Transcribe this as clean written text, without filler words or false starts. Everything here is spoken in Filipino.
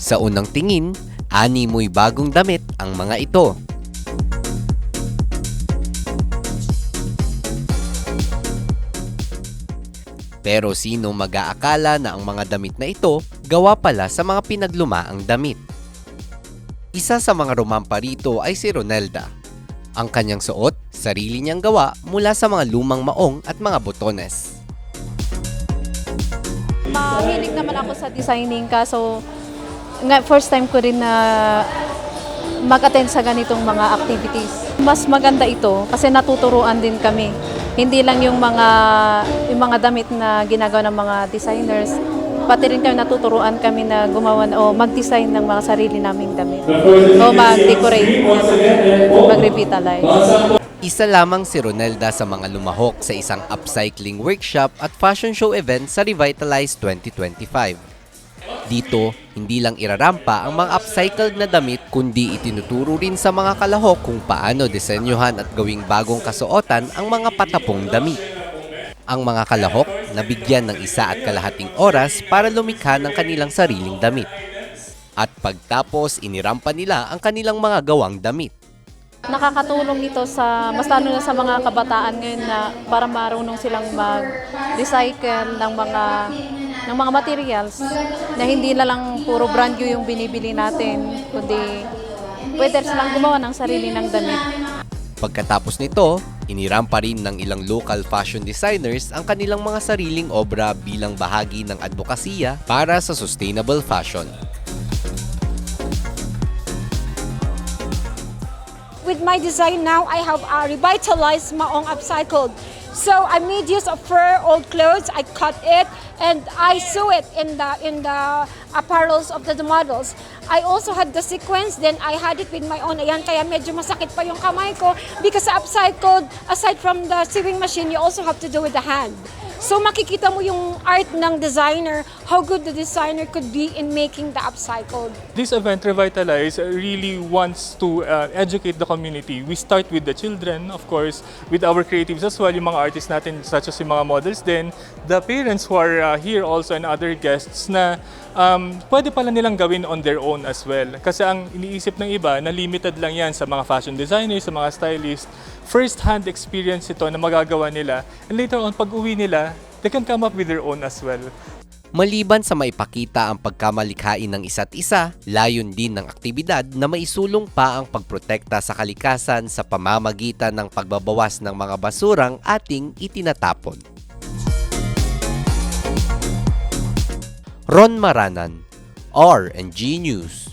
Sa unang tingin, animoy bagong damit ang mga ito. Pero sino mag-aakala na ang mga damit na ito gawa pala sa mga pinaglumaang damit? Isa sa mga rumampa rito ay si Ronelda. Ang kanyang suot, sarili niyang gawa mula sa mga lumang maong at mga botones. Mahilig naman ako sa designing kaso first time ko rin na mag-attend sa ganitong mga activities. Mas maganda ito kasi natuturuan din kami. Hindi lang yung mga damit na ginagawa ng mga designers, pati rin kami natuturuan kami na gumawa o mag-design ng mga sarili naming damit. O mag-decorate, mag-revitalize. Isa lamang si Ronelda sa mga lumahok sa isang upcycling workshop at fashion show event sa Revitalize 2025. Dito, hindi lang irarampa ang mga upcycled na damit kundi itinuturo rin sa mga kalahok kung paano disenyuhan at gawing bagong kasuotan ang mga patapong damit. Ang mga kalahok nabigyan ng 1.5 oras para lumikha ng kanilang sariling damit. At pagtapos, inirampa nila ang kanilang mga gawang damit. Nakakatulong ito mas lalo na sa mga kabataan ngayon na para marunong silang mag-recycle ng mga materials na hindi na lang puro brand new yung binibili natin, kundi pwede silang gumawa ng sarili ng damit. Pagkatapos nito, inirampa rin ng ilang local fashion designers ang kanilang mga sariling obra bilang bahagi ng advokasya para sa sustainable fashion. With my design now, I have revitalized maong upcycled. So I made use of fur, old clothes. I cut it and I sew it in the apparels of the models. I also had the sequence. Then I had it with my own. Ayan, kaya medyo masakit pa yung kamay ko because upcycled. Aside from the sewing machine, you also have to do with the hand. So makikita mo yung art ng designer, how good the designer could be in making the upcycled. This event, Revitalize, really wants to educate the community. We start with the children, of course, with our creatives as well, yung mga artists natin, such as yung mga models din, the parents who are here also and other guests na pwede pala nilang gawin on their own as well. Kasi ang iniisip ng iba na limited lang yan sa mga fashion designers, sa mga stylists. First-hand experience ito na magagawa nila. And later on, pag uwi nila, they can come up with their own as well. Maliban sa maipakita ang pagkamalikhain ng isa't isa, layon din ng aktibidad na maisulong pa ang pagprotekta sa kalikasan sa pamamagitan ng pagbabawas ng mga basurang ating itinatapon. Ron Maranan, R&G News.